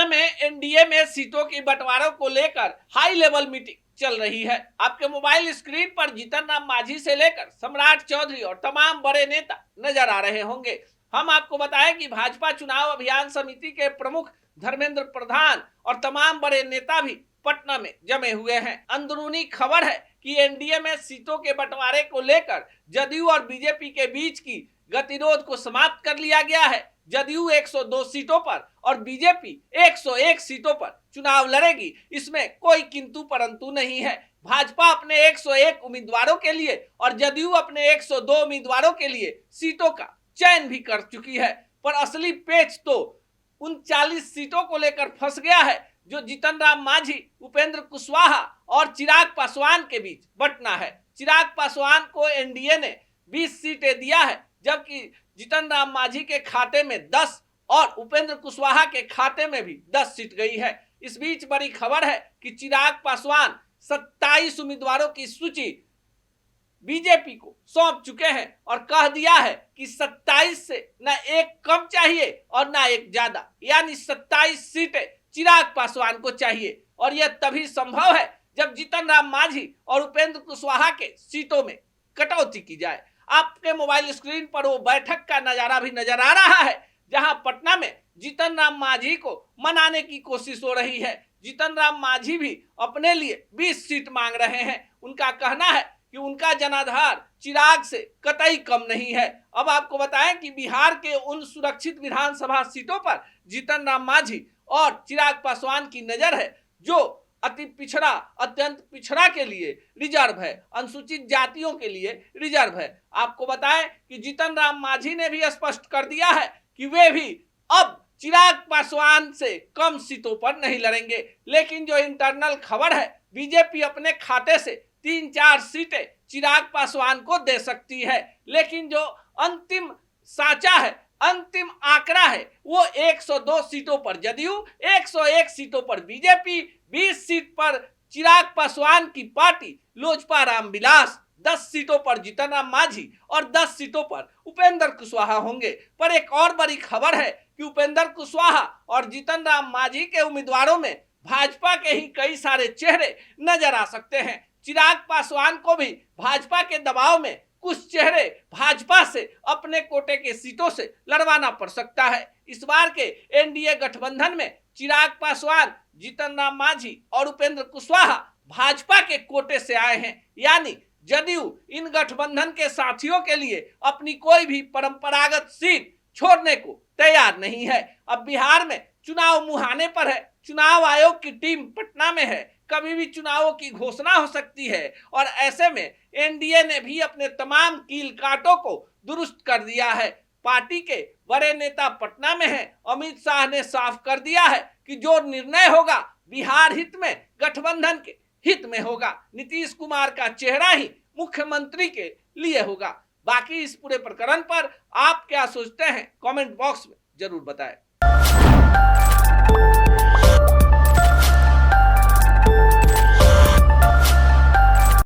पटना में एनडीए में सीटों की बंटवारों को लेकर हाई लेवल मीटिंग चल रही है। आपके मोबाइल स्क्रीन पर जीतन राम मांझी से लेकर सम्राट चौधरी और तमाम बड़े नेता नजर आ रहे होंगे। हम आपको बताएं कि भाजपा चुनाव अभियान समिति के प्रमुख धर्मेंद्र प्रधान और तमाम बड़े नेता भी पटना में जमे हुए हैं। अंदरूनी खबर है कि एनडीए में सीटों के बंटवारे को लेकर जदयू और बीजेपी के बीच की गतिरोध को समाप्त कर लिया गया है। जदयू 102 सीटों पर और बीजेपी 101 सीटों पर चुनाव लड़ेगी, इसमें कोई किंतु परंतु नहीं है। भाजपा अपने 101 उम्मीदवारों के लिए और जदयू अपने 102 उम्मीदवारों के लिए सीटों का चयन भी कर चुकी है, पर असली पेच तो 39 सीटों को लेकर फंस गया है, जो जीतन राम मांझी, उपेंद्र कुशवाहा और चिराग पासवान के बीच बंटना है। चिराग पासवान को एनडीए ने 20 सीटें दिया है, जबकि जीतन राम मांझी के खाते में 10 और उपेंद्र कुशवाहा के खाते में भी 10 सीट गई है। इस बीच बड़ी खबर है कि चिराग पासवान 27 उम्मीदवारों की सूची बीजेपी को सौंप चुके हैं और कह दिया है कि 27 से ना एक कम चाहिए और ना एक ज्यादा, यानी 27 सीटें चिराग पासवान को चाहिए। और यह तभी संभव है जब जीतन राम मांझी और उपेंद्र कुशवाहा के सीटों में कटौती की जाए। आपके मोबाइल स्क्रीन पर वो बैठक का नजारा भी नजर आ रहा है, जहां पटना में जीतन राम मांझी को मनाने की कोशिश हो रही है। जीतन राम मांझी भी अपने लिए 20 सीट मांग रहे हैं। उनका कहना है कि उनका जनाधार चिराग से कतई कम नहीं है। अब आपको बताएं कि बिहार के उन सुरक्षित विधानसभा सीटों पर जीतन राम मांझी और चिराग पासवान की नजर है, जो अति पिछड़ा, अत्यंत पिछड़ा के लिए रिजर्व है, अनुसूचित जातियों के लिए रिजर्व है। आपको बताएं कि जीतन राम मांझी ने भी स्पष्ट कर दिया है कि वे भी अब चिराग पासवान से कम सीटों पर नहीं लड़ेंगे। लेकिन जो इंटरनल खबर है, बीजेपी अपने खाते से 3-4 सीटें चिराग पासवान को दे सकती है, लेकिन जो अंतिम साचा है, अंतिम आंकड़ा है, वो 102 सीटों पर जदयू, 101 सीटों पर बीजेपी, 20 सीट पर चिराग पासवान की पार्टी लोजपा रामविलास, 10 सीटों पर जीतन राम मांझी और 10 सीटों पर उपेंद्र कुशवाहा होंगे। पर एक और बड़ी खबर है कि उपेंद्र कुशवाहा और जीतन राम मांझी के उम्मीदवारों में भाजपा के ही कई सारे चेहरे नजर आ सकते हैं। चिराग पासवान को भी भाजपा के दबाव में कुछ चेहरे भाजपा से अपने कोटे के सीटों से लड़वाना पड़ सकता है। इस बार के एनडीए गठबंधन में चिराग पासवान, जीतन राम मांझी और उपेंद्र कुशवाहा भाजपा के कोटे से आए हैं, यानी जदयू इन गठबंधन के साथियों के लिए अपनी कोई भी परंपरागत सीट छोड़ने को तैयार नहीं है। अब बिहार में चुनाव मुहाने पर है, चुनाव आयोग की टीम पटना में है, कभी भी चुनावों की घोषणा हो सकती है और ऐसे में एनडीए ने भी अपने तमाम कील कांटों को दुरुस्त कर दिया है। पार्टी के बड़े नेता पटना में हैं। अमित शाह ने साफ कर दिया है कि जो निर्णय होगा बिहार हित में, गठबंधन के हित में होगा। नीतीश कुमार का चेहरा ही मुख्यमंत्री के लिए होगा। बाकी इस पूरे प्रकरण पर आप क्या सोचते हैं, कमेंट बॉक्स में जरूर बताएं।